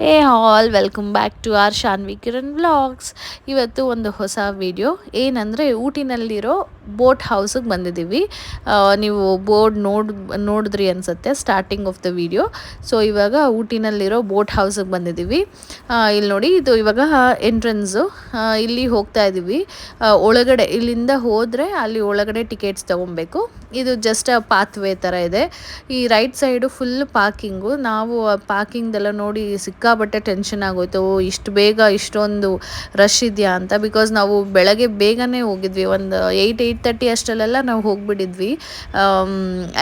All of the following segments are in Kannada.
Hey all welcome back to our Shanvi Kiran vlogs. ಇವತ್ತು ಒಂದು ಹೊಸ ವಿಡಿಯೋ ಏನಂದರೆ ಊಟಿನಲ್ಲಿರೋ ಬೋಟ್ ಹೌಸಿಗೆ ಬಂದಿದ್ದೀವಿ. ನೀವು ಬೋರ್ಡ್ ನೋಡಿದ್ರಿ ಅನಿಸುತ್ತೆ starting of the video. So ಇವಾಗ ಊಟಿನಲ್ಲಿರೋ ಬೋಟ್ ಹೌಸಿಗೆ ಬಂದಿದ್ದೀವಿ. ಇಲ್ಲಿ ನೋಡಿ, ಇದು ಇವಾಗ ಎಂಟ್ರೆನ್ಸು. ಇಲ್ಲಿ ಹೋಗ್ತಾ ಇದ್ದೀವಿ. ಒಳಗಡೆ ಇಲ್ಲಿಂದ ಹೋದರೆ ಅಲ್ಲಿ ಒಳಗಡೆ ಟಿಕೆಟ್ಸ್ ತೊಗೊಬೇಕು. ಇದು ಜಸ್ಟ್ ಪಾತ್ವೇ ಥರ ಇದೆ. ಈ ರೈಟ್ ಸೈಡು ಫುಲ್ ಪಾರ್ಕಿಂಗು. ನಾವು ಪಾರ್ಕಿಂಗ್ದೆಲ್ಲ ನೋಡಿ ಸಿಕ್ಕಾಬಟ್ಟೆ ಟೆನ್ಷನ್ ಆಗೋಯ್ತು. ಇಷ್ಟು ಬೇಗ ಇಷ್ಟೊಂದು ರಶ್ ಇದೆಯಾ ಅಂತ. ಬಿಕಾಸ್ ನಾವು ಬೆಳಗ್ಗೆ ಬೇಗನೆ ಹೋಗಿದ್ವಿ, ಒಂದು 8:30 ಅಷ್ಟರಲ್ಲೆಲ್ಲ ನಾವು ಹೋಗಿಬಿಟ್ಟಿದ್ವಿ.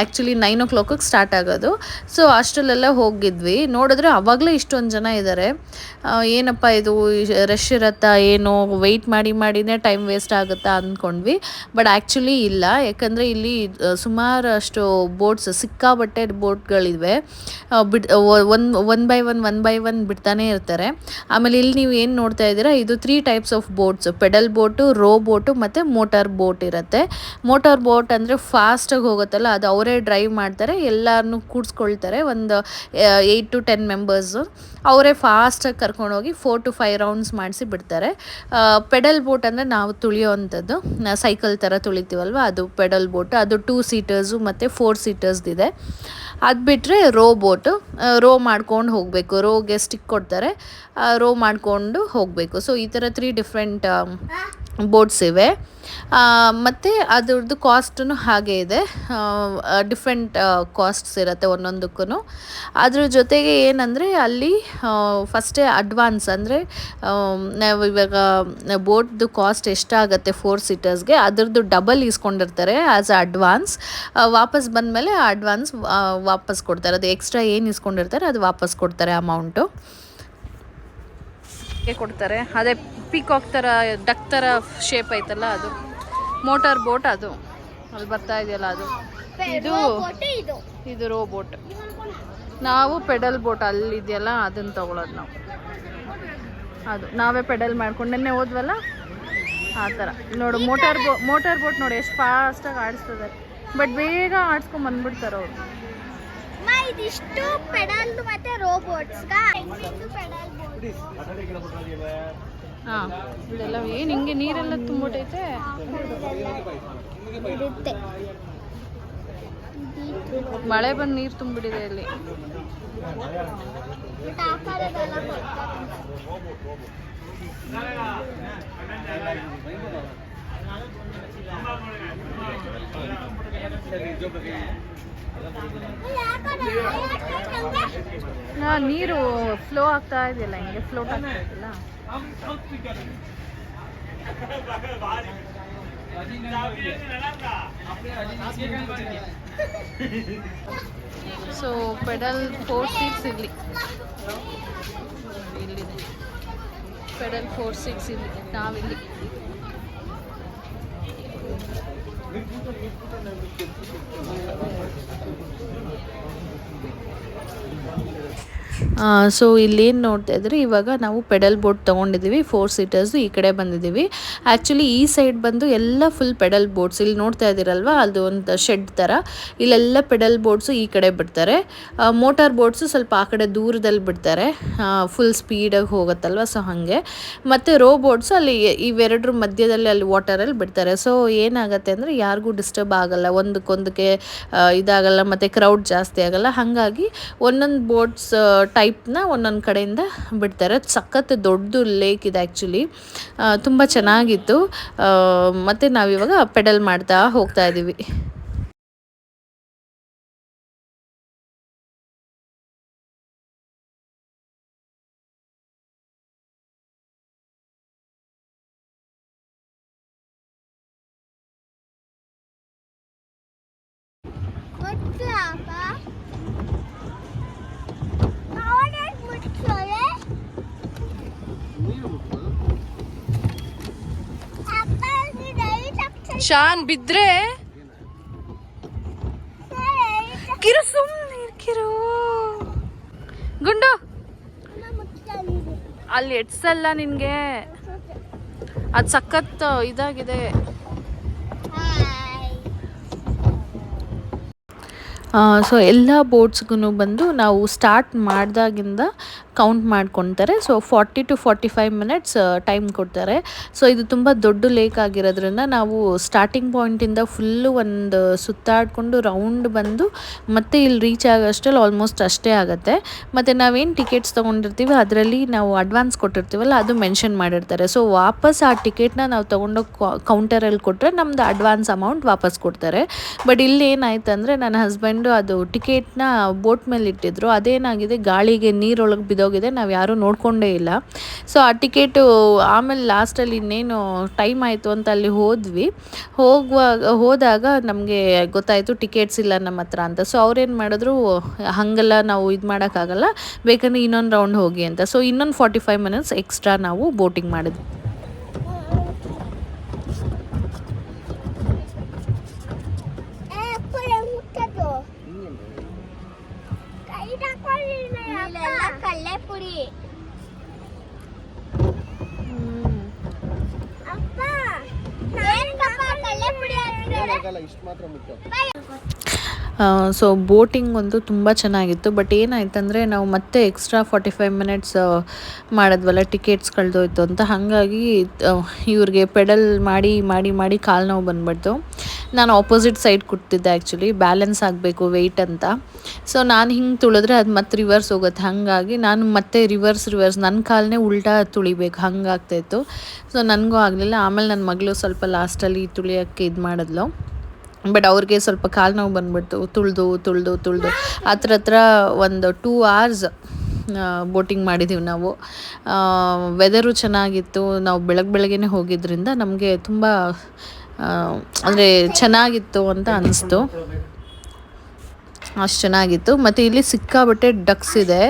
ಆ್ಯಕ್ಚುಲಿ 9 o'clock ಸ್ಟಾರ್ಟ್ ಆಗೋದು. ಸೊ ಅಷ್ಟರಲ್ಲೆಲ್ಲ ಹೋಗಿದ್ವಿ. ನೋಡಿದ್ರೆ ಆವಾಗಲೇ ಇಷ್ಟೊಂದು ಜನ ಇದ್ದಾರೆ. ಏನಪ್ಪ ಇದು ರಶ್ ಇರುತ್ತಾ ಏನೋ, ವೆಯ್ಟ್ ಮಾಡಿನೇ ಟೈಮ್ ವೇಸ್ಟ್ ಆಗುತ್ತಾ ಅಂದ್ಕೊಂಡ್ವಿ. ಬಟ್ ಆ್ಯಕ್ಚುಲಿ ಇಲ್ಲ, ಯಾಕಂದರೆ ಇಲ್ಲಿ ಸುಮಾರು ಅಷ್ಟು ಬೋಟ್ಸ್, ಸಿಕ್ಕಾಬಟ್ಟೆ ಬೋಟ್ಗಳಿವೆ. ಒನ್ ಬೈ ಒನ್ ಬಿಡ್ತಾನೆ ಇರ್ತಾರೆ. ಆಮೇಲೆ ಇಲ್ಲಿ ನೀವು ಏನು ನೋಡ್ತಾ ಇದ್ದೀರಾ, ಇದು 3 types of boats: pedal boat, row boat ಮತ್ತು ಮೋಟಾರ್ ಬೋಟ್ ಇರುತ್ತೆ. ಮೋಟಾರ್ ಬೋಟ್ ಅಂದರೆ ಫಾಸ್ಟಾಗಿ ಹೋಗುತ್ತಲ್ಲ, ಅದು ಅವರೇ ಡ್ರೈವ್ ಮಾಡ್ತಾರೆ, ಎಲ್ಲರನ್ನೂ ಕೂಡಿಸ್ಕೊಳ್ತಾರೆ. ಒಂದು 8 to 10 ಮೆಂಬರ್ಸು ಅವರೇ ಫಾಸ್ಟಾಗಿ ಕರ್ಕೊಂಡೋಗಿ 4 to 5 ರೌಂಡ್ಸ್ ಮಾಡಿಸಿ ಬಿಡ್ತಾರೆ. ಪೆಡಲ್ ಬೋಟ್ ಅಂದರೆ ನಾವು ತುಳಿಯೋ ಅಂಥದ್ದು, ಸೈಕಲ್ ಥರ ತುಳಿತೀವಲ್ವ, ಅದು ಪೆಡಲ್ ಬೋಟ್. ಅದು 2 seaters ಮತ್ತು 4 seaters ಇದೆ. ಅದು ಬಿಟ್ಟರೆ ರೋ ಬೋಟು, ರೋ ಮಾಡ್ಕೊಂಡು ಹೋಗಬೇಕು. ರೋಗೆ ಸ್ಟಿಕ್ ಕೊಡ್ತಾರೆ, ರೋ ಮಾಡಿಕೊಂಡು ಹೋಗಬೇಕು. ಸೊ ಈ ಥರ 3 different ಬೋಟ್ಸ್ ಇವೆ. ಮತ್ತು ಅದ್ರದ್ದು ಕಾಸ್ಟೂ ಹಾಗೆ ಇದೆ. ಡಿಫ್ರೆಂಟ್ ಕಾಸ್ಟ್ಸ್ ಇರುತ್ತೆ ಒಂದೊಂದಕ್ಕೂ. ಅದ್ರ ಜೊತೆಗೆ ಏನಂದರೆ ಅಲ್ಲಿ ಫಸ್ಟೇ ಅಡ್ವಾನ್ಸ್, ಅಂದರೆ ನಾವು ಇವಾಗ ಬೋಟ್ದು ಕಾಸ್ಟ್ ಎಷ್ಟಾಗುತ್ತೆ 4 seatersಗೆ, ಅದರದ್ದು ಡಬಲ್ ಇಸ್ಕೊಂಡಿರ್ತಾರೆ ಆ್ಯಸ್ ಅ ಅಡ್ವಾನ್ಸ್. ವಾಪಸ್ ಬಂದಮೇಲೆ ಆ ಅಡ್ವಾನ್ಸ್ ವಾಪಸ್ ಕೊಡ್ತಾರೆ. ಅದು ಎಕ್ಸ್ಟ್ರಾ ಏನು ಇಸ್ಕೊಂಡಿರ್ತಾರೆ ಅದು ವಾಪಸ್ ಕೊಡ್ತಾರೆ ಅಮೌಂಟು ಕೊಡ್ತಾರೆ. ಅದೇ ಪೀಕಾಕ್ ಥರ, ಡಕ್ ಥರ ಶೇಪ್ ಐತಲ್ಲ, ಅದು ಮೋಟಾರ್ ಬೋಟ್. ಅದು ಬರ್ತಾ ಇದೆಯಲ್ಲ, ಅದು ಇದು ರೋ ಬೋಟ್. ನಾವು ಪೆಡಲ್ ಬೋಟ್ ಅಲ್ಲಿದೆಯಲ್ಲ ಅದನ್ನು ತೊಗೊಳೋದು ನಾವು. ಅದು ನಾವೇ ಪೆಡಲ್ ಮಾಡ್ಕೊಂಡು ನೆನ್ನೆ ಹೋದ್ವಲ್ಲ ಆ ಥರ. ನೋಡು, ಮೋಟಾರ್ ಬೋಟ್ ನೋಡಿ ಎಷ್ಟು ಫಾಸ್ಟಾಗಿ ಆಡಿಸ್ತದೆ. ಬಟ್ ಬೇಗ ಆಡಿಸ್ಕೊಂಡು ಬಂದ್ಬಿಡ್ತಾರೆ ಅವರು. ಇದಿಷ್ಟು ಪೆಡಲ್ ಮತ್ತೆ ರೋಬೋಟ್ಸ್. ಹಾಂ, ಇದೆಲ್ಲ ಏನು ಹಿಂಗೆ ನೀರೆಲ್ಲ ತುಂಬಿಟ್ಟೈತೆ. ಮಳೆ ಬಂದು ನೀರು ತುಂಬಿಡಿದೆ ಇಲ್ಲಿ. ನೀರು ಫ್ಲೋ ಆಗ್ತಾ ಇದೆಯಲ್ಲ, ಹಿಂಗೆ ಫ್ಲೋಟ್ ಆಗ್ತಾ ಇದೆಯಲ್ಲ. ಸೊ ಪೆಡಲ್ 4 seats ಇಲ್ಲಿದೆ. ಪೆಡಲ್ 4 seats ಇಲ್ಲಿ, ನಾವಿಲ್ಲಿ. ಸೊ ಇಲ್ಲೇನು ನೋಡ್ತಾ ಇದ್ರೆ, ಇವಾಗ ನಾವು ಪೆಡಲ್ ಬೋಟ್ ತೊಗೊಂಡಿದ್ದೀವಿ 4 seaters. ಈ ಕಡೆ ಬಂದಿದ್ದೀವಿ. ಆ್ಯಕ್ಚುಲಿ ಈ ಸೈಡ್ ಬಂದು ಎಲ್ಲ ಫುಲ್ ಪೆಡಲ್ ಬೋಟ್ಸ್. ಇಲ್ಲಿ ನೋಡ್ತಾ ಇದ್ದೀರಲ್ವ, ಅದು ಒಂದು ಶೆಡ್ ಥರ. ಇಲ್ಲೆಲ್ಲ ಪೆಡಲ್ ಬೋಟ್ಸು ಈ ಕಡೆ ಬಿಡ್ತಾರೆ. ಮೋಟಾರ್ ಬೋಟ್ಸು ಸ್ವಲ್ಪ ಆ ಕಡೆ ದೂರದಲ್ಲಿ ಬಿಡ್ತಾರೆ, ಫುಲ್ ಸ್ಪೀಡಾಗಿ ಹೋಗುತ್ತಲ್ವ, ಸೊ ಹಾಗೆ. ಮತ್ತು ರೋ ಬೋಟ್ಸು ಅಲ್ಲಿ ಇವೆರಡರ ಮಧ್ಯದಲ್ಲಿ ಅಲ್ಲಿ ವಾಟರಲ್ಲಿ ಬಿಡ್ತಾರೆ. ಸೊ ಏನಾಗುತ್ತೆ ಅಂದರೆ ಯಾರಿಗೂ ಡಿಸ್ಟರ್ಬ್ ಆಗಲ್ಲ, ಒಂದಕ್ಕೊಂದಕ್ಕೆ ಇದಾಗಲ್ಲ, ಮತ್ತು ಕ್ರೌಡ್ ಜಾಸ್ತಿ ಆಗಲ್ಲ. ಹಾಗಾಗಿ ಒಂದೊಂದು ಬೋಟ್ಸ್ ಟೈಪ್ನ ಒಂದೊಂದು ಕಡೆಯಿಂದ ಬಿಡ್ತಾರೆ. ಸಖತ್ ದೊಡ್ಡದು ಲೇಕ್ ಇದೆ ಆ್ಯಕ್ಚುಲಿ, ತುಂಬ ಚೆನ್ನಾಗಿತ್ತು. ಮತ್ತು ನಾವಿವಾಗ ಪೆಡಲ್ ಮಾಡ್ತಾ ಹೋಗ್ತಾ ಇದ್ದೀವಿ. ಶಾನ್ ಬಿದ್ರೆ ಕಿರು, ಸುಮ್ಮನೆ ಕಿರು. ಗುಂಡು ಅಲ್ಲಿ ಎಡ್ಸಲ್ಲ ನಿನ್ಗೆ, ಅದು ಸಖತ್ ಇದಾಗಿದೆ. ಸೊ ಎಲ್ಲ ಬೋಟ್ಸ್ಗೂ ಬಂದು ನಾವು ಸ್ಟಾರ್ಟ್ ಮಾಡಿದಾಗಿಂದ ಕೌಂಟ್ ಮಾಡ್ಕೊತಾರೆ. ಸೊ 40 to 45 ಮಿನಿಟ್ಸ್ ಟೈಮ್ ಕೊಡ್ತಾರೆ. ಸೊ ಇದು ತುಂಬ ದೊಡ್ಡ ಲೇಕ್ ಆಗಿರೋದ್ರಿಂದ ನಾವು ಸ್ಟಾರ್ಟಿಂಗ್ ಪಾಯಿಂಟಿಂದ ಫುಲ್ಲು ಒಂದು ಸುತ್ತಾಡಿಕೊಂಡು ರೌಂಡ್ ಬಂದು ಮತ್ತೆ ಇಲ್ಲಿ ರೀಚ್ ಆಗೋಷ್ಟರಲ್ಲಿ ಆಲ್ಮೋಸ್ಟ್ ಅಷ್ಟೇ ಆಗುತ್ತೆ. ಮತ್ತು ನಾವೇನು ಟಿಕೆಟ್ಸ್ ತೊಗೊಂಡಿರ್ತೀವಿ ಅದರಲ್ಲಿ ನಾವು ಅಡ್ವಾನ್ಸ್ ಕೊಟ್ಟಿರ್ತೀವಲ್ಲ ಅದು ಮೆನ್ಷನ್ ಮಾಡಿರ್ತಾರೆ. ಸೊ ವಾಪಸ್ ಆ ಟಿಕೆಟ್ನ ನಾವು ತೊಗೊಂಡೋಗಿ ಕೌಂಟರಲ್ಲಿ ಕೊಟ್ಟರೆ ನಮ್ಮದು ಅಡ್ವಾನ್ಸ್ ಅಮೌಂಟ್ ವಾಪಸ್ ಕೊಡ್ತಾರೆ. ಬಟ್ ಇಲ್ಲಿ ಏನಾಯ್ತು ಅಂದರೆ ನನ್ನ ಹಸ್ಬೆಂಡು ಅದು ಟಿಕೆಟ್ನ ಬೋಟ್ ಮೇಲೆ ಇಟ್ಟಿದ್ರು. ಅದೇನಾಗಿದೆ, ಗಾಳಿಗೆ ನೀರೊಳಗೆ ಬಿದ್ದೋಗಿದೆ, ನಾವು ಯಾರೂ ನೋಡಿಕೊಂಡೇ ಇಲ್ಲ. ಸೊ ಆ ಟಿಕೆಟು ಆಮೇಲೆ ಲಾಸ್ಟಲ್ಲಿ ಇನ್ನೇನು ಟೈಮ್ ಆಯಿತು ಅಂತ ಅಲ್ಲಿ ಹೋದಾಗ ನಮಗೆ ಗೊತ್ತಾಯಿತು ಟಿಕೆಟ್ಸ್ ಇಲ್ಲ ನಮ್ಮ ಹತ್ರ ಅಂತ. ಸೊ ಅವ್ರೇನು ಮಾಡಿದ್ರು, ಹಾಗೆಲ್ಲ ನಾವು ಇದು ಮಾಡೋಕ್ಕಾಗಲ್ಲ, ಬೇಕಂದ್ರೆ ಇನ್ನೊಂದು ರೌಂಡ್ ಹೋಗಿ ಅಂತ. ಸೊ ಇನ್ನೊಂದು 45 ಮಿನಿಟ್ಸ್ ಎಕ್ಸ್ಟ್ರಾ ನಾವು ಬೋಟಿಂಗ್ ಮಾಡಿದ್ವಿ. ಕಲ್ಲೆಪುರಿ ಸೊ ಬೋಟಿಂಗ್ ಒಂದು ತುಂಬ ಚೆನ್ನಾಗಿತ್ತು. ಬಟ್ ಏನಾಯ್ತಂದರೆ ನಾವು ಮತ್ತೆ ಎಕ್ಸ್ಟ್ರಾ 45 ಮಿನಿಟ್ಸ್ ಮಾಡಿದ್ವಲ್ಲ, ಟಿಕೆಟ್ಸ್ ಕಳೆದೋಯ್ತು ಅಂತ. ಹಾಗಾಗಿ ಇವ್ರಿಗೆ ಪೆಡಲ್ ಮಾಡಿ ಮಾಡಿ ಮಾಡಿ ಕಾಲು ನೋವು ಬಂದುಬಿಡ್ತು. ನಾನು ಆಪೋಸಿಟ್ ಸೈಡ್ ಕೂತಿದ್ದೆ, ಆ್ಯಕ್ಚುಲಿ ಬ್ಯಾಲೆನ್ಸ್ ಆಗಬೇಕು ವೆಯ್ಟ್ ಅಂತ. ಸೊ ನಾನು ಹಿಂಗೆ ತುಳಿದ್ರೆ ಅದು ಮತ್ತೆ ರಿವರ್ಸ್ ಹೋಗುತ್ತೆ. ಹಾಗಾಗಿ ನಾನು ಮತ್ತೆ ರಿವರ್ಸ್ ನನ್ನ ಕಾಲನ್ನೇ ಉಲ್ಟಾ ತುಳಿಬೇಕು, ಹಂಗಾಗ್ತಾಯಿತ್ತು. ಸೊ ನನಗೂ ಆಗಲಿಲ್ಲ. ಆಮೇಲೆ ನನ್ನ ಮಗಳು ಸ್ವಲ್ಪ ಲಾಸ್ಟಲ್ಲಿ ತುಳಿಯೋಕ್ಕೆ ಇದು ಮಾಡಿದ್ಲು. ಬಟ್ ಅವ್ರಿಗೆ ಸ್ವಲ್ಪ ಕಾಲು ನೋವು ಬಂದುಬಿಡ್ತು, ತುಳಿದು ಹತ್ರ ಒಂದು 2 hours ಬೋಟಿಂಗ್ ಮಾಡಿದ್ದೀವಿ ನಾವು. ವೆದರು ಚೆನ್ನಾಗಿತ್ತು. ನಾವು ಬೆಳಗ್ಗೆನೇ ಹೋಗಿದ್ದರಿಂದ ನಮಗೆ ತುಂಬ ಅಂದರೆ ಚೆನ್ನಾಗಿತ್ತು ಅಂತ ಅನ್ನಿಸ್ತು. ಅಷ್ಟು ಚೆನ್ನಾಗಿತ್ತು. ಮತ್ತು ಇಲ್ಲಿ ಸಿಕ್ಕಾಬಟ್ಟೆ ಡಕ್ಸ್ ಇದೆ.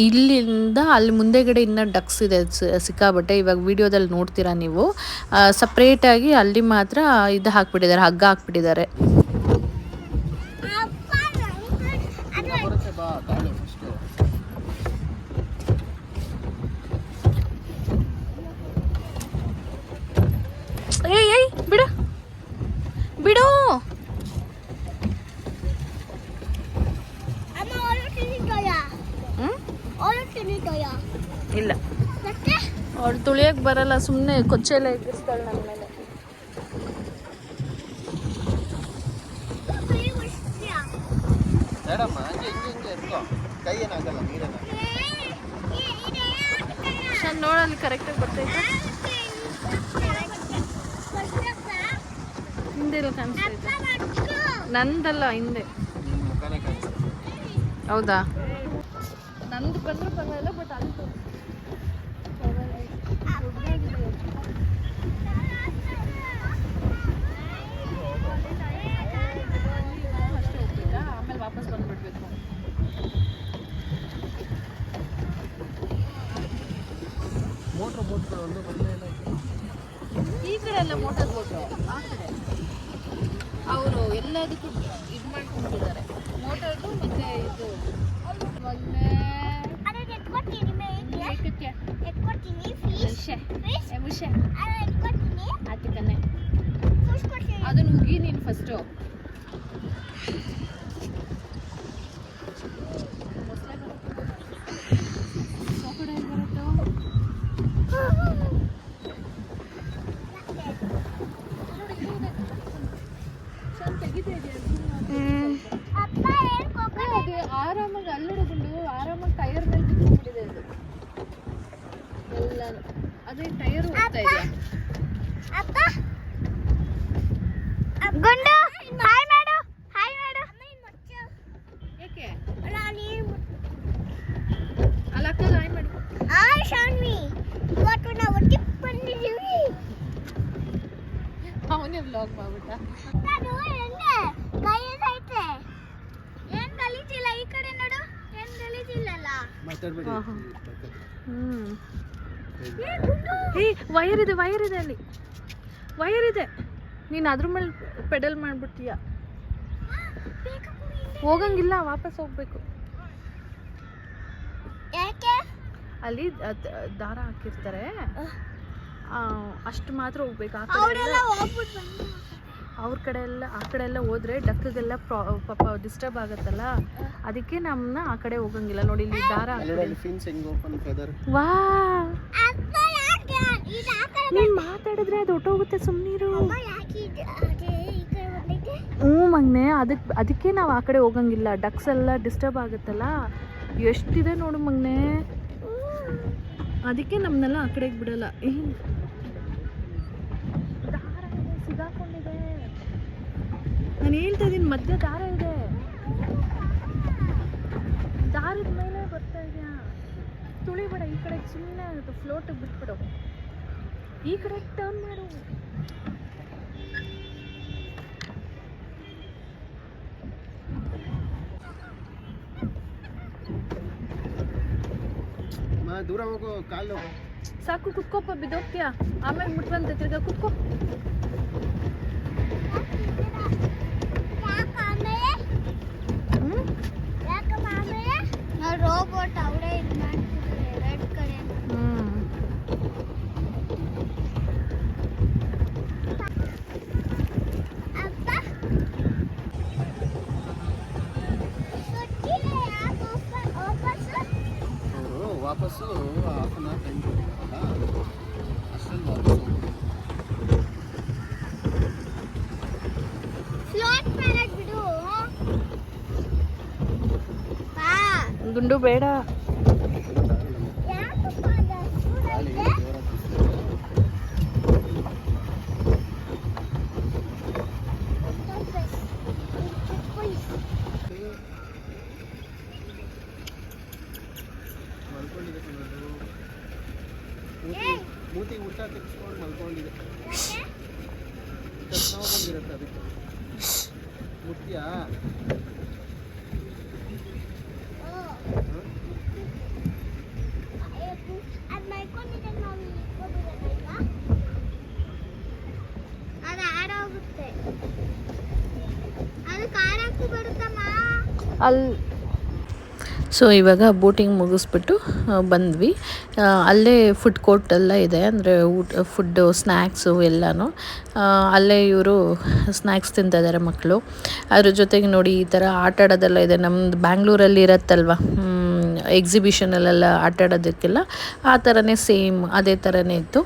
ಇಲ್ಲಿಂದ ಅಲ್ಲಿ ಮುಂದೆಗಡೆ ಇನ್ನೂ ಡಕ್ಸ್ ಇದೆ ಸಿಕ್ಕಾಬಟ್ಟೆ. ಇವಾಗ ವಿಡಿಯೋದಲ್ಲಿ ನೋಡ್ತೀರಾ ನೀವು. ಸಪ್ರೇಟಾಗಿ ಅಲ್ಲಿ ಮಾತ್ರ ಇದು ಹಾಕ್ಬಿಟ್ಟಿದ್ದಾರೆ, ಹಗ್ಗ ಹಾಕ್ಬಿಟ್ಟಿದ್ದಾರೆ. ಏಯ್ ಬಿಡು ಬಿಡು. ಇಲ್ಲ, ಅವ್ಳು ತುಳಿಯಕ್ಕೆ ಬರಲ್ಲ, ಸುಮ್ಮನೆ ಕೊಚ್ಚೆಲ್ಲ ಎಗ್ಗಿಸ್ತಾಳೆ ನನ್ನ ಮೇಲೆ. ನೋಡಲ್ಲಿ ಕರೆಕ್ಟಾಗಿ ಬರ್ತೈತೆ. ಹಿಂದೆ ಎಲ್ಲ ಕಾಣಿಸ್ತೈತೆ, ನಂದಲ್ಲ ಹಿಂದೆ. ಹೌದಾ? ನಂದು ಬಂದರೂ ಪರವಾಗಿಲ್ಲ, ಬಟ್ ಅಲ್ಲಿ ಅಷ್ಟೇ ಹೋಗ್ತಿದ್ದ. ಆಮೇಲೆ ವಾಪಸ್ ಬಂದುಬಿಡ್ಬೇಕು. ಮೋಟ್ರ್ ಬೋಟ್ಗಳು ಒಂದು ಈ ಕಡೆ ಎಲ್ಲ ಮೋಟರ್ ಬೋಟು ಆ ಕಡೆ ಅವರು ಎಲ್ಲದಕ್ಕೂ ಇದು ಮಾಡ್ಕೊಂಡಿದ್ದಾರೆ, ಮೋಟರ್ದು ಮತ್ತು ಇದು ಅದನ್ನು ಉಗಿ ನೀನು ಫಸ್ಟು. ಆರಾಮಾಗಿ ಅಲ್ಲಿಡಕೊಂಡು ಆರಾಮಾಗಿ ಟೈರ್ ಮೇಲೆ ಬಿಟ್ಕೊಂಡ್ಬಿಟ್ಟಿದೆ ಅದು ಎಲ್ಲ. ಅದೇ ಟೈರ್ ಹೋಗ್ತಾ ಇದೆ. ಗುಂಡು ಹಾಯ್ ಮಾಡು, ಹಾಯ್ ಮಾಡು. ಏಕೆ ಅಲ್ಲಕ್ಕ ಹಾಯ್ ಮಾಡು. ಹಾಯ್ ಶಾನ್ವಿ, ಇವತ್ತು ನಾವು ಟ್ರಿಪ್ ಬಂದಿದ್ದೀವಿ. ಅವನೇ ವ್ಲಾಗ್ ಮಾಡ್ಬಿಟ್ಟ. ನಾನು ಹೆಂಗೆ ಗಲೀಜ್ ಐತೆ, ಏನ್ ಗಲೀಜಿಲ್ಲ. ಈ ಕಡೆ ನೋಡು, ಏನ್ ಗಲೀಜಿಲ್ಲಲ್ಲ. ವೈರ್ ಇದೆ ಅಲ್ಲಿ, ವೈರ್ ಇದೆ. ನೀನು ಅದ್ರ ಮೇಲೆ ಪೆಡಲ್ ಮಾಡ್ಬಿಡ್ತೀಯ. ಹೋಗಂಗಿಲ್ಲ, ವಾಪಸ್ ಹೋಗ್ಬೇಕು. ಯಾಕೆ? ಅಲ್ಲಿ ದಾರ ಹಾಕಿರ್ತಾರೆ, ಅಷ್ಟು ಮಾತ್ರ ಹೋಗ್ಬೇಕು. ಅವ್ರ ಕಡೆ ಎಲ್ಲ ಆ ಕಡೆ ಎಲ್ಲ ಹೋದ್ರೆ ಡಕ್ಗೆಲ್ಲ ಪಾಪ ಡಿಸ್ಟರ್ಬ್ ಆಗುತ್ತಲ್ಲ, ಅದಕ್ಕೆ ನಮ್ಮನ್ನ ಆ ಕಡೆ ಹೋಗಂಗಿಲ್ಲ. ನೋಡಿ ಇಲ್ಲಿ ದಾರ ವಾ, ನೀನ್ ಮಾತಾಡಿದ್ರೆ ಅದು ಹೊಟ್ಟೋಗುತ್ತೆ, ಸುಮ್ಮನಿರು. ಹ್ಞೂ ಮಗ್ನೆ, ಅದಕ್ಕೆ ನಾವು ಆ ಕಡೆ ಹೋಗಂಗಿಲ್ಲ, ಡಕ್ಸ್ ಎಲ್ಲ ಡಿಸ್ಟರ್ಬ್ ಆಗುತ್ತಲ್ಲ. ಎಷ್ಟಿದೆ ನೋಡು ಮಗ್ನೆ, ಅದಕ್ಕೆ ನಮ್ಮನ್ನೆಲ್ಲ ಆ ಕಡೆಗೆ ಬಿಡಲ್ಲ. ದಾರ ಇದೆ, ಸಿಗಾಕೊಂಡಿದೆ. ನಾನು ಹೇಳ್ತಾ ಇದ್ದೀನಿ, ಮಧ್ಯೆ ದಾರ ಇದೆ, ದಾರದ ಮೇಲೆ ಬರ್ತಾ ಇದೆಯಾ. ತುಳಿಬೇಡ, ಈ ಕಡೆ ಸುಮ್ಮನೆ ಫ್ಲೋಟಿಗೆ ಬಿಟ್ಬಿಡು, ಈ ಕಡೆ ಟರ್ನ್ ಮಾಡು. ದೂರ ಹೋಗು, ಕಾಲು ಸಾಕು, ಕುತ್ಕೋಪ, ಬಿದ್ದೋಗ್ತೀಯಾ, ಆಮೇಲೆ ಮುಟ್ಬಂತ ತಿರ್ಗಾ ಕುತ್ಕೋ. ರೋಬೋಟ್ ಅವರೇ ಇದು ಮಾಡ್ತಿದ್ದಾರೆ ರೆಡ್ ಕಡೆ. ವಾಪಸ್ಸು ಹಾಫ್ ಅನ್ ಅವರ್ ಟೈಮ್ ಕೊಟ್ಟಿದ್ದಾರಲ್ಲ, ಅಷ್ಟರಲ್ಲಿ ವಾಪಸ್ ಫ್ಲೋಟ್ ಮಾಡೋದು ಬಿಡು. ಗುಂಡು ಬೇಡ. ಮೂತಿ ಊಟ ತೆಗೆಸ್ಕೊಂಡು ಮಲ್ಕೊಂಡಿದೆ, ನೋವು ಬಂದಿರುತ್ತೆ ಅದಕ್ಕೆ. ಮುಟ್ಟಿಯಾ ಅಲ್ಲಿ. ಸೊ ಇವಾಗ ಬೋಟಿಂಗ್ ಮುಗಿಸ್ಬಿಟ್ಟು ಬಂದ್ವಿ. ಅಲ್ಲೇ ಫುಡ್ ಕೋರ್ಟ್ ಎಲ್ಲ ಇದೆ, ಅಂದರೆ ಫುಡ್ಡು, ಸ್ನ್ಯಾಕ್ಸು ಎಲ್ಲನೂ. ಅಲ್ಲೇ ಇವರು ಸ್ನ್ಯಾಕ್ಸ್ ತಿಂತಾಯಿದ್ದಾರೆ ಮಕ್ಕಳು. ಅದ್ರ ಜೊತೆಗೆ ನೋಡಿ ಈ ಥರ ಆಟ ಆಡೋದೆಲ್ಲ ಇದೆ. ನಮ್ಮದು ಬ್ಯಾಂಗ್ಳೂರಲ್ಲಿ ಇರತ್ತಲ್ವ ಎಕ್ಸಿಬಿಷನಲ್ಲೆಲ್ಲ ಆಟ ಆಡೋದಕ್ಕೆಲ್ಲ ಆ ಥರನೇ ಸೇಮ್ ಅದೇ ಥರನೇ ಇತ್ತು.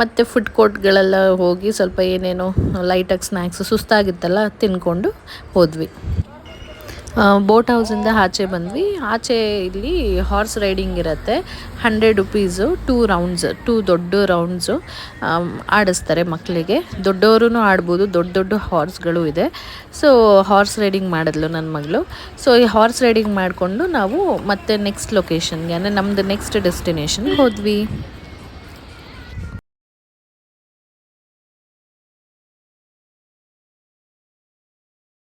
ಮತ್ತು ಫುಡ್ ಕೋರ್ಟ್ಗಳೆಲ್ಲ ಹೋಗಿ ಸ್ವಲ್ಪ ಏನೇನೋ ಲೈಟಾಗಿ ಸ್ನ್ಯಾಕ್ಸ್ ಸುಸ್ತಾಗಿತ್ತಲ್ಲ ತಿಂದ್ಕೊಂಡು ಹೋದ್ವಿ. ಬೋಟ್ ಹೌಸಿಂದ ಆಚೆ ಬಂದ್ವಿ. ಆಚೆ ಇಲ್ಲಿ ಹಾರ್ಸ್ ರೈಡಿಂಗ್ ಇರುತ್ತೆ, 100 ರುಪೀಸು 2 ರೌಂಡ್ಸ್, 2 ದೊಡ್ಡ ರೌಂಡ್ಸು ಆಡಿಸ್ತಾರೆ ಮಕ್ಕಳಿಗೆ. ದೊಡ್ಡವರು ಆಡ್ಬೋದು, ದೊಡ್ಡ ದೊಡ್ಡ ಹಾರ್ಸ್ಗಳು ಇದೆ. ಸೊ ಹಾರ್ಸ್ ರೈಡಿಂಗ್ ಮಾಡಿದ್ಲು ನನ್ನ ಮಗಳು. ಸೊ ಈ ಹಾರ್ಸ್ ರೈಡಿಂಗ್ ಮಾಡಿಕೊಂಡು ನಾವು ಮತ್ತೆ ನೆಕ್ಸ್ಟ್ ಲೊಕೇಶನ್ಗೆ, ಅಂದರೆ ನಮ್ಮದು ನೆಕ್ಸ್ಟ್ ಡೆಸ್ಟಿನೇಷನ್ಗೆ ಹೋದ್ವಿ.